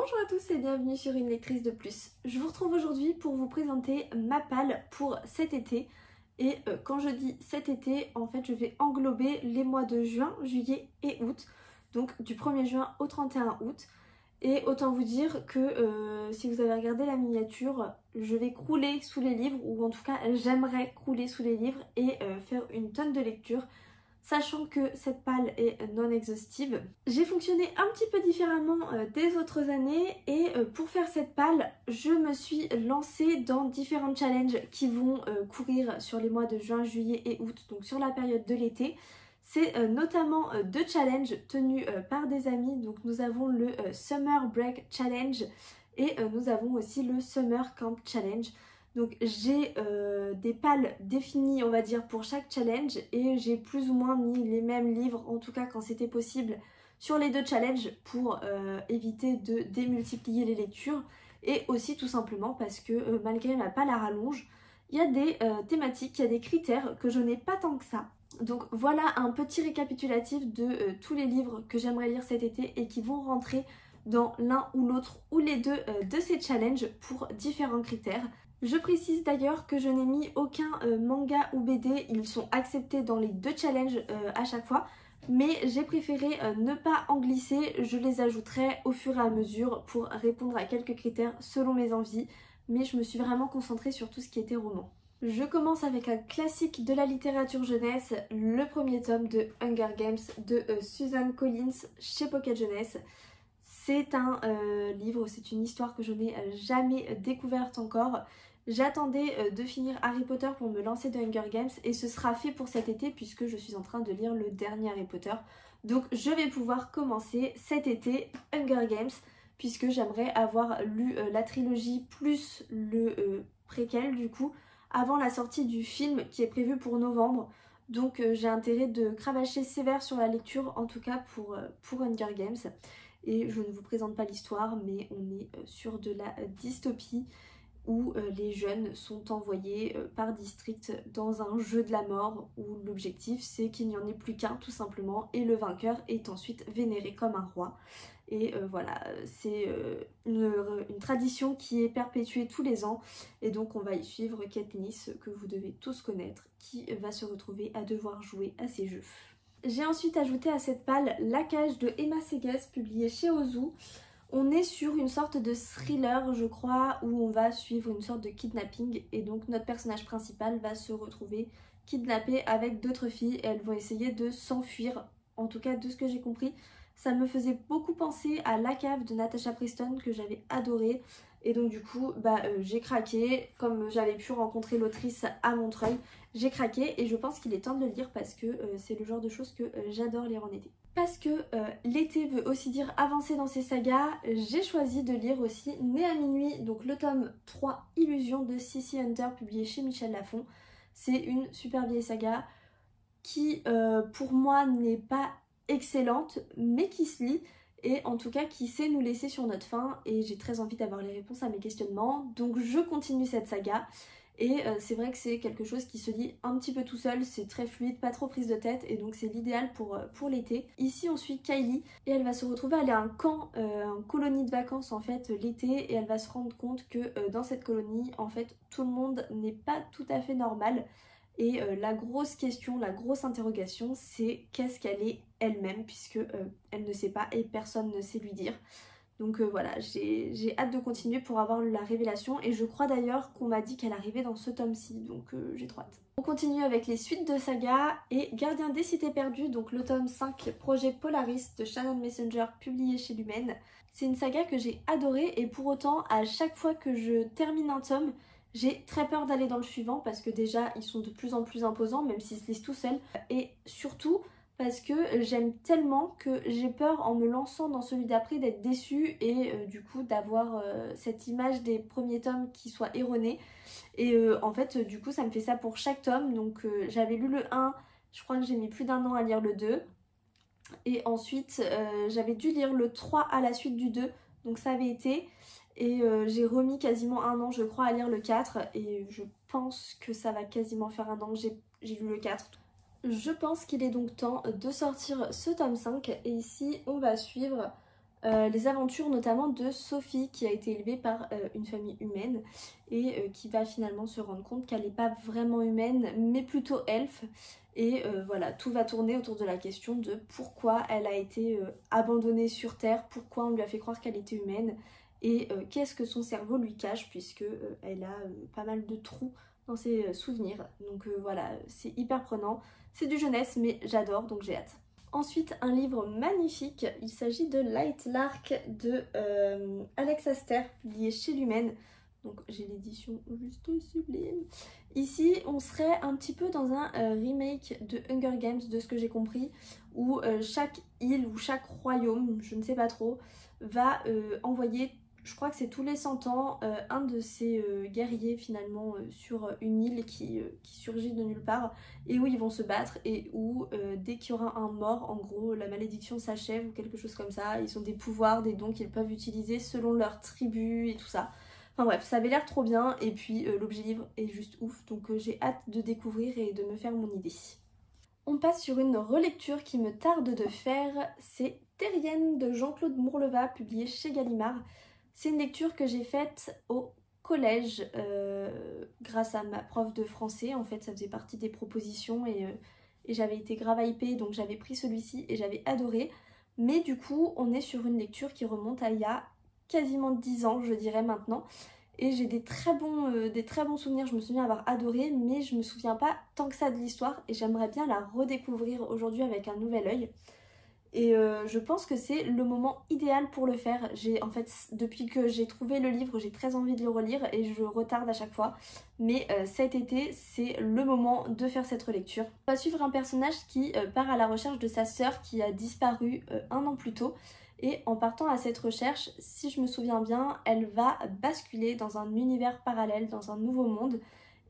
Bonjour à tous et bienvenue sur une lectrice de plus. Je vous retrouve aujourd'hui pour vous présenter ma palle pour cet été. Et quand je dis cet été, en fait je vais englober les mois de juin, juillet et août. Donc du 1er juin au 31 août. Et autant vous dire que si vous avez regardé la miniature, je vais crouler sous les livres, ou en tout cas j'aimerais crouler sous les livres et faire une tonne de lecture. Sachant que cette palle est non exhaustive. J'ai fonctionné un petit peu différemment des autres années et pour faire cette palle, je me suis lancée dans différents challenges qui vont courir sur les mois de juin, juillet et août, donc sur la période de l'été. C'est notamment deux challenges tenus par des amis. Donc nous avons le Summer Break Challenge et nous avons aussi le Summer Camp Challenge. Donc j'ai des palles définies on va dire pour chaque challenge et j'ai plus ou moins mis les mêmes livres, en tout cas quand c'était possible, sur les deux challenges pour éviter de démultiplier les lectures et aussi tout simplement parce que malgré ma palle à rallonge, il y a des thématiques, il y a des critères que je n'ai pas tant que ça. Donc voilà un petit récapitulatif de tous les livres que j'aimerais lire cet été et qui vont rentrer dans l'un ou l'autre ou les deux de ces challenges pour différents critères. Je précise d'ailleurs que je n'ai mis aucun manga ou BD, ils sont acceptés dans les deux challenges à chaque fois, mais j'ai préféré ne pas en glisser, je les ajouterai au fur et à mesure pour répondre à quelques critères selon mes envies, mais je me suis vraiment concentrée sur tout ce qui était roman. Je commence avec un classique de la littérature jeunesse, le premier tome de Hunger Games de Suzanne Collins chez Pocket Jeunesse. C'est un livre, c'est une histoire que je n'ai jamais découverte encore. J'attendais de finir Harry Potter pour me lancer de Hunger Games et ce sera fait pour cet été puisque je suis en train de lire le dernier Harry Potter. Donc je vais pouvoir commencer cet été Hunger Games puisque j'aimerais avoir lu la trilogie plus le préquel du coup avant la sortie du film qui est prévu pour novembre. Donc j'ai intérêt de cravacher sévère sur la lecture, en tout cas pour Hunger Games. Et je ne vous présente pas l'histoire, mais on est sur de la dystopie où les jeunes sont envoyés par district dans un jeu de la mort où l'objectif c'est qu'il n'y en ait plus qu'un tout simplement et le vainqueur est ensuite vénéré comme un roi. Et voilà, c'est une tradition qui est perpétuée tous les ans et donc on va y suivre Katniss que vous devez tous connaître qui va se retrouver à devoir jouer à ces jeux. J'ai ensuite ajouté à cette palle La Cage de Emma Seges publié chez Ozu. On est sur une sorte de thriller je crois où on va suivre une sorte de kidnapping et donc notre personnage principal va se retrouver kidnappé avec d'autres filles et elles vont essayer de s'enfuir, en tout cas de ce que j'ai compris. Ça me faisait beaucoup penser à La Cave de Natasha Preston que j'avais adoré et donc du coup j'ai craqué, comme j'avais pu rencontrer l'autrice à Montreuil, j'ai craqué et je pense qu'il est temps de le lire parce que c'est le genre de choses que j'adore lire en été. Parce que l'été veut aussi dire avancer dans ces sagas, j'ai choisi de lire aussi Né à minuit, donc le tome 3 Illusion de Sissy Hunter publié chez Michel Lafon. C'est une super vieille saga qui pour moi n'est pas excellente mais qui se lit et en tout cas qui sait nous laisser sur notre faim et j'ai très envie d'avoir les réponses à mes questionnements, donc je continue cette saga. Et c'est vrai que c'est quelque chose qui se lit un petit peu tout seul, c'est très fluide, pas trop prise de tête et donc c'est l'idéal pour l'été. Ici on suit Kylie et elle va se retrouver à aller à un camp, une colonie de vacances en fait l'été et elle va se rendre compte que dans cette colonie en fait tout le monde n'est pas tout à fait normal. Et la grosse question, la grosse interrogation c'est qu'est-ce qu'elle est elle-même puisque elle ne sait pas et personne ne sait lui dire. Donc voilà, j'ai hâte de continuer pour avoir la révélation et je crois d'ailleurs qu'on m'a dit qu'elle arrivait dans ce tome-ci, donc j'ai trop hâte. On continue avec les suites de saga et Gardien des cités perdues, donc le tome 5 Projet Polaris de Shannon Messenger publié chez Lumen. C'est une saga que j'ai adorée et pour autant à chaque fois que je termine un tome, j'ai très peur d'aller dans le suivant parce que déjà ils sont de plus en plus imposants même s'ils se lisent tout seuls et surtout parce que j'aime tellement que j'ai peur en me lançant dans celui d'après d'être déçue et du coup d'avoir cette image des premiers tomes qui soit erronée et en fait du coup ça me fait ça pour chaque tome. Donc j'avais lu le 1, je crois que j'ai mis plus d'1 an à lire le 2 et ensuite j'avais dû lire le 3 à la suite du 2 donc ça avait été et j'ai remis quasiment 1 an je crois à lire le 4 et je pense que ça va quasiment faire 1 an que j'ai lu le 4. Je pense qu'il est donc temps de sortir ce tome 5 et ici on va suivre les aventures notamment de Sophie qui a été élevée par une famille humaine et qui va finalement se rendre compte qu'elle n'est pas vraiment humaine mais plutôt elfe. Et voilà, tout va tourner autour de la question de pourquoi elle a été abandonnée sur Terre, pourquoi on lui a fait croire qu'elle était humaine et qu'est-ce que son cerveau lui cache puisque elle a pas mal de trous dans ses souvenirs. Donc voilà, c'est hyper prenant, c'est du jeunesse mais j'adore donc j'ai hâte. Ensuite, un livre magnifique, il s'agit de Light Lark de Alex Aster, publié chez Lumen. Donc j'ai l'édition juste sublime. Ici, on serait un petit peu dans un remake de Hunger Games, de ce que j'ai compris, où chaque île ou chaque royaume, je ne sais pas trop, va envoyer, je crois que c'est tous les 100 ans, un de ces guerriers finalement sur une île qui surgit de nulle part et où ils vont se battre et où dès qu'il y aura un mort, en gros, la malédiction s'achève ou quelque chose comme ça. Ils ont des pouvoirs, des dons qu'ils peuvent utiliser selon leur tribu et tout ça. Enfin bref, ça avait l'air trop bien et puis l'objet livre est juste ouf, donc j'ai hâte de découvrir et de me faire mon idée. On passe sur une relecture qui me tarde de faire, c'est Terrienne de Jean-Claude Mourleva, publié chez Gallimard. C'est une lecture que j'ai faite au collège grâce à ma prof de français. En fait, ça faisait partie des propositions et j'avais été grave hypée, donc j'avais pris celui-ci et j'avais adoré. Mais du coup, on est sur une lecture qui remonte à il y a quasiment 10 ans, je dirais maintenant. Et j'ai des très bons souvenirs, je me souviens avoir adoré, mais je me souviens pas tant que ça de l'histoire et j'aimerais bien la redécouvrir aujourd'hui avec un nouvel œil. Et je pense que c'est le moment idéal pour le faire. En fait, depuis que j'ai trouvé le livre, j'ai très envie de le relire et je retarde à chaque fois. Mais cet été, c'est le moment de faire cette relecture. On va suivre un personnage qui part à la recherche de sa sœur qui a disparu un an plus tôt. Et en partant à cette recherche, si je me souviens bien, elle va basculer dans un univers parallèle, dans un nouveau monde.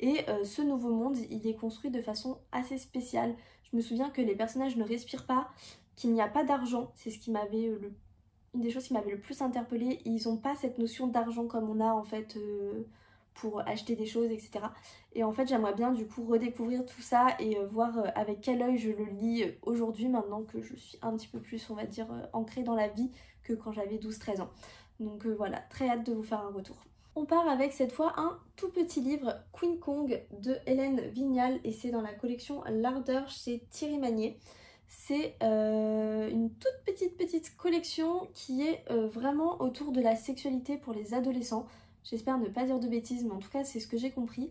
Et ce nouveau monde, il est construit de façon assez spéciale. Je me souviens que les personnages ne respirent pas, qu'il n'y a pas d'argent, c'est ce qui m'avait une des choses qui m'avait le plus interpellée. Ils n'ont pas cette notion d'argent comme on a en fait pour acheter des choses, etc. Et en fait j'aimerais bien du coup redécouvrir tout ça et voir avec quel œil je le lis aujourd'hui, maintenant que je suis un petit peu plus, on va dire, ancrée dans la vie que quand j'avais 12-13 ans. Donc voilà, très hâte de vous faire un retour. On part avec cette fois un tout petit livre, Queen Kong de Hélène Vignal, et c'est dans la collection L'Ardeur chez Thierry Magnier. C'est une toute petite collection qui est vraiment autour de la sexualité pour les adolescents. J'espère ne pas dire de bêtises, mais en tout cas c'est ce que j'ai compris.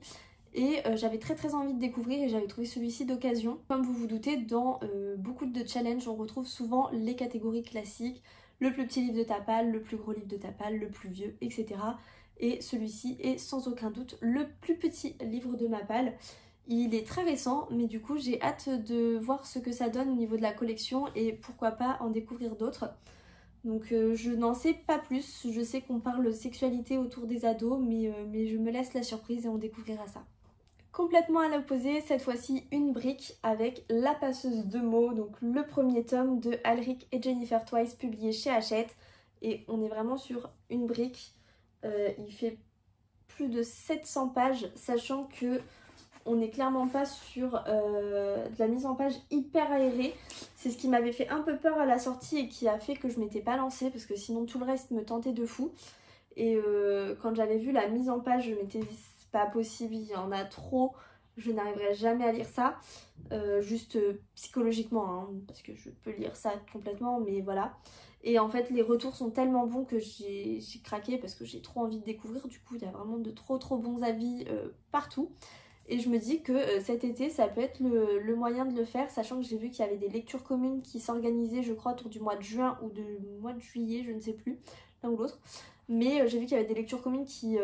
Et j'avais très envie de découvrir et j'avais trouvé celui-ci d'occasion. Comme vous vous doutez, dans beaucoup de challenges, on retrouve souvent les catégories classiques. Le plus petit livre de Tapal, le plus gros livre de Tapal, le plus vieux, etc. Et celui-ci est sans aucun doute le plus petit livre de Mapal. Il est très récent, mais du coup j'ai hâte de voir ce que ça donne au niveau de la collection et pourquoi pas en découvrir d'autres. Donc je n'en sais pas plus, je sais qu'on parle sexualité autour des ados, mais je me laisse la surprise et on découvrira ça. Complètement à l'opposé, cette fois-ci une brique avec La passeuse de mots, donc le premier tome de Alric et Jennifer Twice publié chez Hachette. Et on est vraiment sur une brique, il fait plus de 700 pages, sachant que on n'est clairement pas sur de la mise en page hyper aérée. C'est ce qui m'avait fait un peu peur à la sortie et qui a fait que je m'étais pas lancée parce que sinon tout le reste me tentait de fou. Et quand j'avais vu la mise en page, je m'étais dit c'est pas possible, il y en a trop, je n'arriverai jamais à lire ça. Juste psychologiquement, hein, parce que je peux lire ça complètement, mais voilà. Et en fait les retours sont tellement bons que j'ai craqué parce que j'ai trop envie de découvrir. Du coup il y a vraiment de trop bons avis partout. Et je me dis que cet été, ça peut être le moyen de le faire, sachant que j'ai vu qu'il y avait des lectures communes qui s'organisaient, je crois, autour du mois de juin ou du mois de juillet, je ne sais plus, l'un ou l'autre. Mais j'ai vu qu'il y avait des lectures communes qui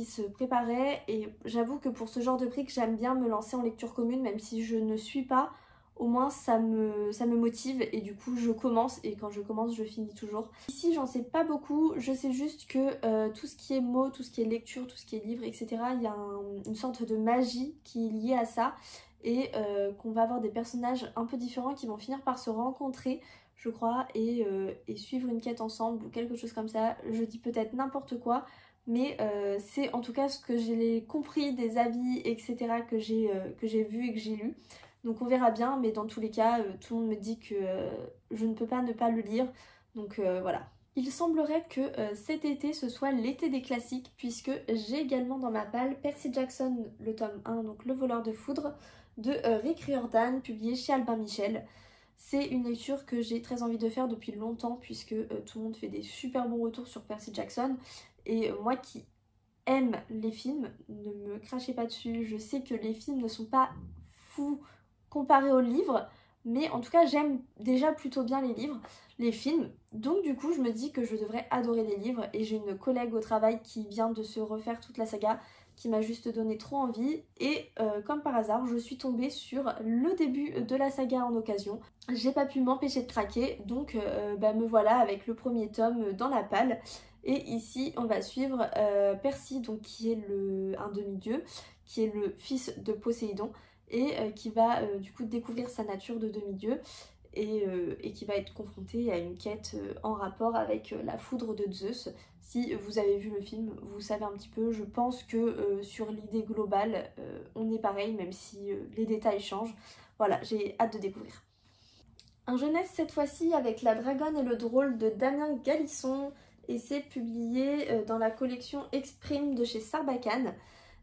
se préparaient. Et j'avoue que pour ce genre de prix, j'aime bien me lancer en lecture commune, même si je ne suis pas. Au moins ça me motive et du coup je commence et quand je commence je finis toujours. Ici j'en sais pas beaucoup, je sais juste que tout ce qui est mots, tout ce qui est lecture, tout ce qui est livre, etc. il y a une sorte de magie qui est liée à ça et qu'on va avoir des personnages un peu différents qui vont finir par se rencontrer je crois et suivre une quête ensemble ou quelque chose comme ça. Je dis peut-être n'importe quoi mais c'est en tout cas ce que j'ai compris des avis etc. que j'ai vu et que j'ai lu. Donc on verra bien, mais dans tous les cas, tout le monde me dit que je ne peux pas ne pas le lire. Donc voilà. Il semblerait que cet été ce soit l'été des classiques puisque j'ai également dans ma palle Percy Jackson, le tome 1, donc Le voleur de foudre, de Rick Riordan, publié chez Albin Michel. C'est une lecture que j'ai très envie de faire depuis longtemps puisque tout le monde fait des super bons retours sur Percy Jackson. Et moi qui aime les films, ne me crachez pas dessus, je sais que les films ne sont pas fous comparés aux livres, mais en tout cas j'aime déjà plutôt bien les livres, les films, donc du coup je me dis que je devrais adorer les livres et j'ai une collègue au travail qui vient de se refaire toute la saga qui m'a juste donné trop envie et comme par hasard je suis tombée sur le début de la saga en occasion. J'ai pas pu m'empêcher de craquer donc me voilà avec le premier tome dans la palle. Et ici on va suivre Percy donc qui est un demi-dieu, qui est le fils de Poséidon et qui va du coup découvrir sa nature de demi-dieu et qui va être confronté à une quête en rapport avec la foudre de Zeus. Si vous avez vu le film, vous savez un petit peu, je pense que sur l'idée globale, on est pareil, même si les détails changent. Voilà, j'ai hâte de découvrir. Un jeunesse cette fois-ci avec La Dragonne et le Drôle de Damien Galisson, et c'est publié dans la collection Exprime de chez Sarbacane.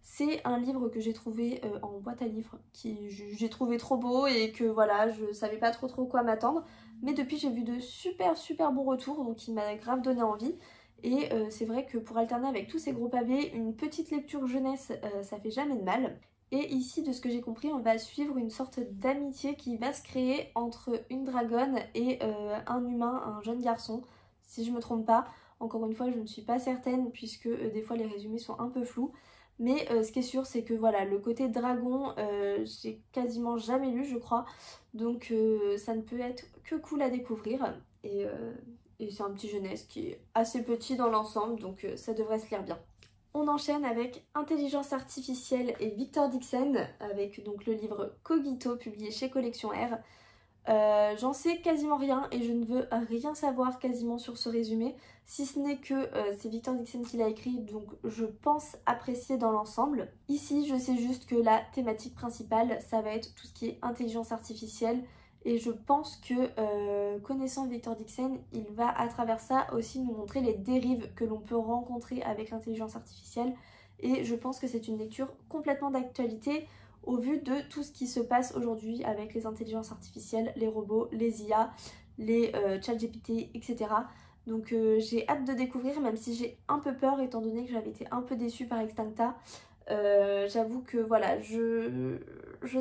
C'est un livre que j'ai trouvé en boîte à livres, qui j'ai trouvé trop beau et que voilà, je savais pas trop quoi m'attendre. Mais depuis j'ai vu de super bons retours, donc il m'a grave donné envie. Et c'est vrai que pour alterner avec tous ces gros pavés, une petite lecture jeunesse, ça fait jamais de mal. Et ici, de ce que j'ai compris, on va suivre une sorte d'amitié qui va se créer entre une dragonne et un humain, un jeune garçon, si je me trompe pas. Encore une fois, je ne suis pas certaine puisque des fois les résumés sont un peu flous. Mais ce qui est sûr, c'est que voilà, le côté dragon, j'ai quasiment jamais lu, je crois. Donc ça ne peut être que cool à découvrir. Et c'est un petit jeunesse qui est assez petit dans l'ensemble, donc ça devrait se lire bien. On enchaîne avec Intelligence artificielle et Victor Dixon, avec donc le livre Cogito, publié chez Collection R. J'en sais quasiment rien et je ne veux rien savoir quasiment sur ce résumé, si ce n'est que c'est Victor Dixon qui l'a écrit, donc je pense apprécier dans l'ensemble. Ici, je sais juste que la thématique principale, ça va être tout ce qui est intelligence artificielle, et je pense que connaissant Victor Dixon, il va à travers ça aussi nous montrer les dérives que l'on peut rencontrer avec l'intelligence artificielle, et je pense que c'est une lecture complètement d'actualité au vu de tout ce qui se passe aujourd'hui avec les intelligences artificielles, les robots, les IA, les ChatGPT, etc. Donc j'ai hâte de découvrir, même si j'ai un peu peur étant donné que j'avais été un peu déçue par Extincta. J'avoue que voilà, je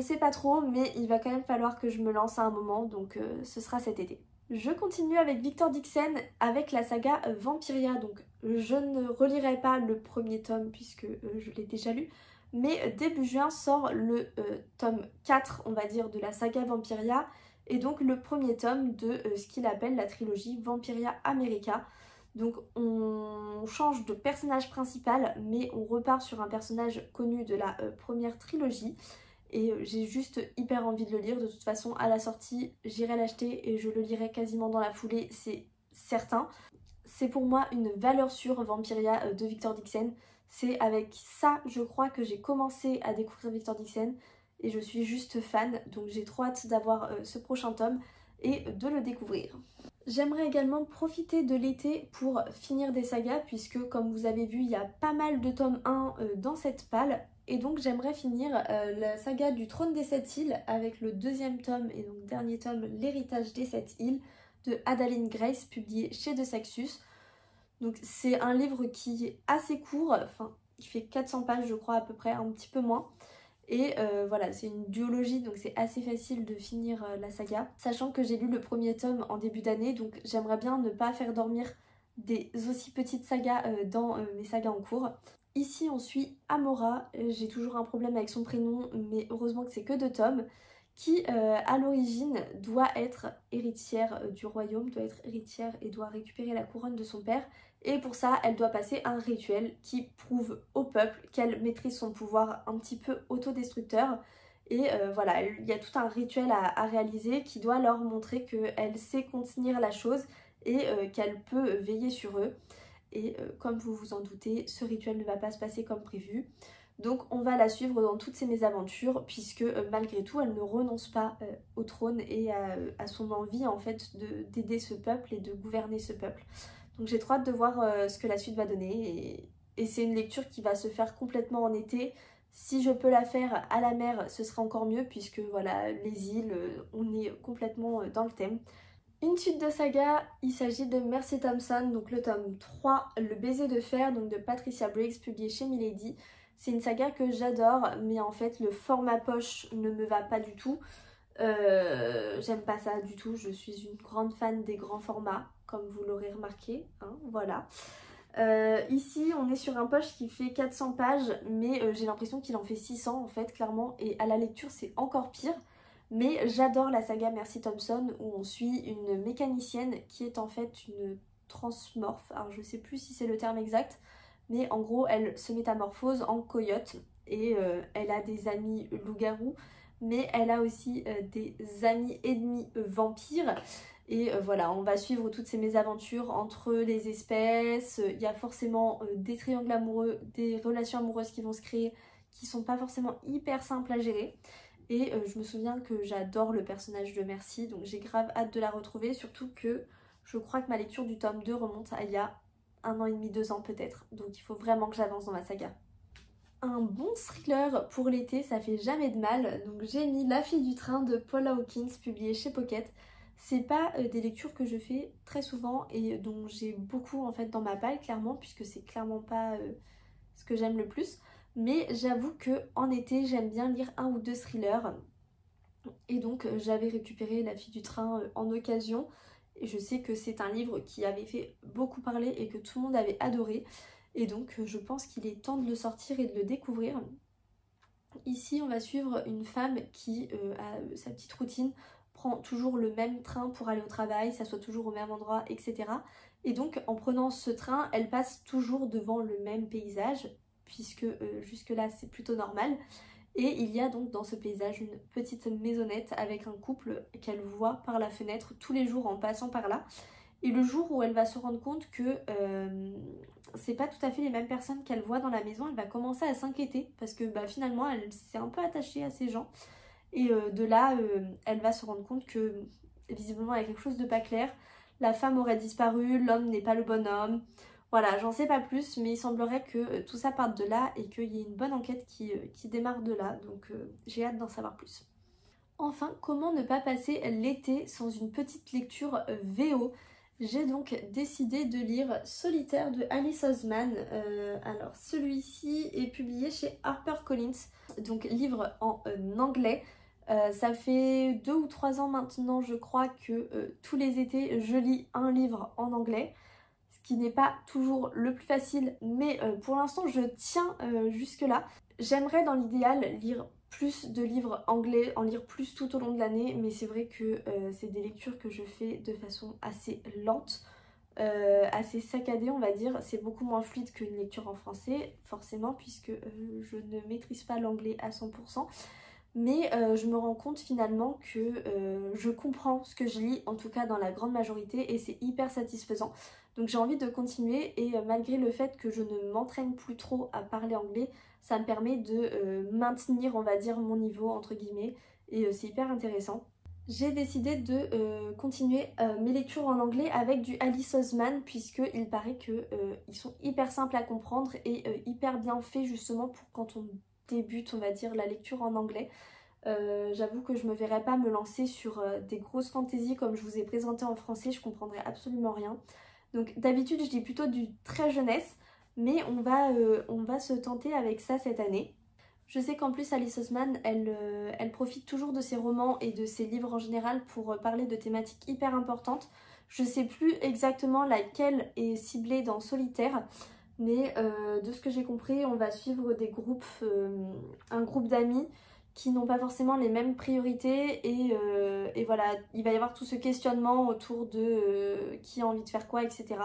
sais pas trop, mais il va quand même falloir que je me lance à un moment, donc ce sera cet été. Je continue avec Victor Dixon avec la saga Vampiria, donc je ne relirai pas le premier tome puisque je l'ai déjà lu, mais début juin sort le tome 4, on va dire, de la saga Vampiria, et donc le premier tome de ce qu'il appelle la trilogie Vampiria America. Donc on change de personnage principal, mais on repart sur un personnage connu de la première trilogie. Et j'ai juste hyper envie de le lire. De toute façon, à la sortie, j'irai l'acheter et je le lirai quasiment dans la foulée, c'est certain. C'est pour moi une valeur sûre, Vampiria de Victor Dixon. C'est avec ça, je crois, que j'ai commencé à découvrir Victor Dixon. Et je suis juste fan, donc j'ai trop hâte d'avoir ce prochain tome et de le découvrir. J'aimerais également profiter de l'été pour finir des sagas, puisque comme vous avez vu, il y a pas mal de tomes 1 dans cette palle. Et donc j'aimerais finir la saga du Trône des Sept Îles avec le deuxième tome et donc dernier tome, L'Héritage des Sept Îles, de Adaline Grace, publié chez De Saxus. Donc c'est un livre qui est assez court, enfin qui fait 400 pages je crois à peu près, un petit peu moins. Et voilà, c'est une duologie, donc c'est assez facile de finir la saga. Sachant que j'ai lu le premier tome en début d'année, donc j'aimerais bien ne pas faire dormir des aussi petites sagas dans mes sagas en cours. Ici on suit Amora, j'ai toujours un problème avec son prénom, mais heureusement que c'est que 2 tomes, qui à l'origine doit être héritière du royaume, doit être héritière et doit récupérer la couronne de son père. Et pour ça, elle doit passer un rituel qui prouve au peuple qu'elle maîtrise son pouvoir un petit peu autodestructeur. Et voilà, il y a tout un rituel à réaliser qui doit leur montrer qu'elle sait contenir la chose et qu'elle peut veiller sur eux. Et comme vous vous en doutez, ce rituel ne va pas se passer comme prévu. Donc on va la suivre dans toutes ses mésaventures puisque malgré tout elle ne renonce pas au trône et à son envie en fait d'aider ce peuple et de gouverner ce peuple. Donc j'ai trop hâte de voir ce que la suite va donner et c'est une lecture qui va se faire complètement en été. Si je peux la faire à la mer, ce serait encore mieux puisque voilà, les îles, on est complètement dans le thème. Une suite de saga, il s'agit de Mercy Thompson, donc le tome 3, Le baiser de fer, donc de Patricia Briggs, publié chez Milady. C'est une saga que j'adore, mais en fait le format poche ne me va pas du tout. J'aime pas ça du tout, je suis une grande fan des grands formats, comme vous l'aurez remarqué, hein, voilà. Ici on est sur un poche qui fait 400 pages, mais j'ai l'impression qu'il en fait 600 en fait, clairement, et à la lecture c'est encore pire. Mais j'adore la saga Mercy Thompson où on suit une mécanicienne qui est en fait une transmorphe, alors je sais plus si c'est le terme exact, mais en gros elle se métamorphose en coyote et elle a des amis loups-garous, mais elle a aussi des amis ennemis vampires. Et voilà, on va suivre toutes ces mésaventures entre les espèces. Il y a forcément des triangles amoureux, des relations amoureuses qui vont se créer qui sont pas forcément hyper simples à gérer. Et je me souviens que j'adore le personnage de Mercy, donc j'ai grave hâte de la retrouver, surtout que je crois que ma lecture du tome 2 remonte à il y a 1 an et demi, 2 ans peut-être, donc il faut vraiment que j'avance dans ma saga. Un bon thriller pour l'été, ça fait jamais de mal, donc j'ai mis La fille du train de Paula Hawkins, publié chez Pocket. C'est pas des lectures que je fais très souvent et dont j'ai beaucoup en fait dans ma palle, clairement, puisque c'est clairement pas ce que j'aime le plus. Mais j'avoue que en été, j'aime bien lire un ou deux thrillers. Et donc j'avais récupéré La fille du train en occasion. Et je sais que c'est un livre qui avait fait beaucoup parler et que tout le monde avait adoré. Et donc je pense qu'il est temps de le sortir et de le découvrir. Ici on va suivre une femme qui a sa petite routine, prend toujours le même train pour aller au travail, s'assoit toujours au même endroit, etc. Et donc en prenant ce train, elle passe toujours devant le même paysage, puisque jusque-là c'est plutôt normal. Et il y a donc dans ce paysage une petite maisonnette avec un couple qu'elle voit par la fenêtre tous les jours en passant par là. Et le jour où elle va se rendre compte que c'est pas tout à fait les mêmes personnes qu'elle voit dans la maison, elle va commencer à s'inquiéter parce que bah, finalement elle s'est un peu attachée à ces gens. Et de là, elle va se rendre compte que visiblement il y a quelque chose de pas clair. La femme aurait disparu, l'homme n'est pas le bon homme. Voilà, j'en sais pas plus, mais il semblerait que tout ça parte de là et qu'il y ait une bonne enquête qui démarre de là. Donc j'ai hâte d'en savoir plus. Enfin, comment ne pas passer l'été sans une petite lecture VO? J'ai donc décidé de lire Solitaire de Alice Oseman. Alors celui-ci est publié chez HarperCollins, donc livre en anglais. Ça fait 2 ou 3 ans maintenant je crois que tous les étés je lis un livre en anglais. Ce qui n'est pas toujours le plus facile, mais pour l'instant je tiens jusque là. J'aimerais dans l'idéal lire plus de livres anglais, en lire plus tout au long de l'année, mais c'est vrai que c'est des lectures que je fais de façon assez lente, assez saccadée on va dire. C'est beaucoup moins fluide qu'une lecture en français, forcément, puisque je ne maîtrise pas l'anglais à 100%. Mais je me rends compte finalement que je comprends ce que je lis, en tout cas dans la grande majorité, et c'est hyper satisfaisant. Donc j'ai envie de continuer et malgré le fait que je ne m'entraîne plus trop à parler anglais, ça me permet de maintenir, on va dire, mon niveau entre guillemets, et c'est hyper intéressant. J'ai décidé de continuer mes lectures en anglais avec du Alice Oseman puisqu'il paraît qu'ils sont hyper simples à comprendre et hyper bien faits justement pour quand on débute, on va dire, la lecture en anglais. J'avoue que je me verrais pas me lancer sur des grosses fantaisies comme je vous ai présenté en français, je comprendrais absolument rien. Donc d'habitude je dis plutôt du très jeunesse, mais on va se tenter avec ça cette année. Je sais qu'en plus Alice Oseman, elle profite toujours de ses romans et de ses livres en général pour parler de thématiques hyper importantes. Je sais plus exactement laquelle est ciblée dans Solitaire, mais de ce que j'ai compris, on va suivre des groupes, un groupe d'amis qui n'ont pas forcément les mêmes priorités et voilà, il va y avoir tout ce questionnement autour de qui a envie de faire quoi, etc.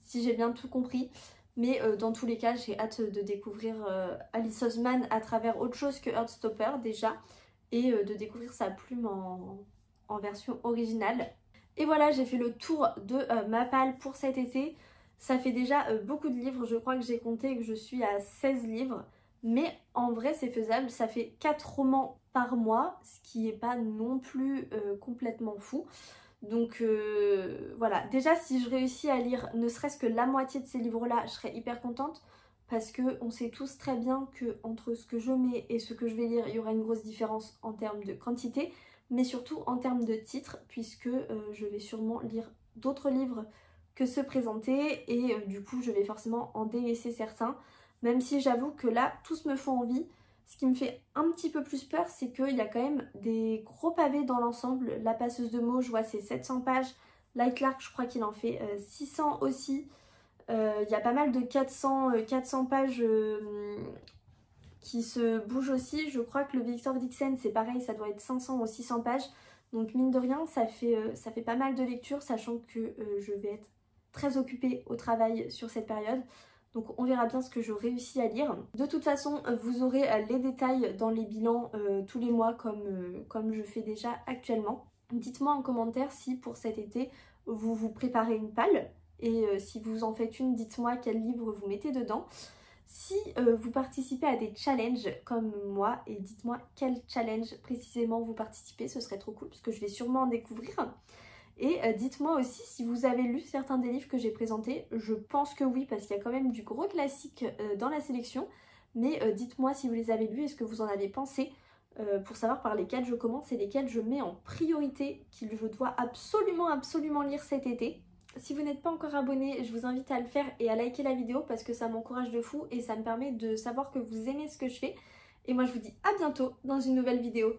Si j'ai bien tout compris. Mais dans tous les cas, j'ai hâte de découvrir Alice Oseman à travers autre chose que Heartstopper déjà et de découvrir sa plume en version originale. Et voilà, j'ai fait le tour de ma palle pour cet été. Ça fait déjà beaucoup de livres, je crois que j'ai compté que je suis à 16 livres. Mais en vrai c'est faisable, ça fait 4 romans par mois, ce qui n'est pas non plus complètement fou. Donc voilà, déjà si je réussis à lire ne serait-ce que la moitié de ces livres-là, je serais hyper contente. Parce qu'on sait tous très bien que entre ce que je mets et ce que je vais lire, il y aura une grosse différence en termes de quantité, mais surtout en termes de titres, puisque je vais sûrement lire d'autres livres que ceux présentés, et du coup je vais forcément en délaisser certains, même si j'avoue que là, tous me font envie. Ce qui me fait un petit peu plus peur, c'est qu'il y a quand même des gros pavés dans l'ensemble. La passeuse de mots, je vois c'est 700 pages. Light Lark, je crois qu'il en fait 600 aussi. Il y a pas mal de 400 pages qui se bougent aussi. Je crois que le Victor Dixon c'est pareil, ça doit être 500 ou 600 pages. Donc mine de rien, ça fait pas mal de lectures, sachant que je vais être très occupée au travail sur cette période. Donc on verra bien ce que je réussis à lire. De toute façon, vous aurez les détails dans les bilans tous les mois comme je fais déjà actuellement. Dites-moi en commentaire si pour cet été, vous vous préparez une palle. Et si vous en faites une, dites-moi quel livre vous mettez dedans. Si vous participez à des challenges comme moi, et dites-moi quel challenge précisément vous participez, ce serait trop cool parce que je vais sûrement en découvrir. Et dites-moi aussi si vous avez lu certains des livres que j'ai présentés. Je pense que oui, parce qu'il y a quand même du gros classique dans la sélection. Mais dites-moi si vous les avez lus et ce que vous en avez pensé, pour savoir par lesquels je commence et lesquels je mets en priorité, que je dois absolument lire cet été. Si vous n'êtes pas encore abonné, je vous invite à le faire et à liker la vidéo parce que ça m'encourage de fou et ça me permet de savoir que vous aimez ce que je fais. Et moi je vous dis à bientôt dans une nouvelle vidéo.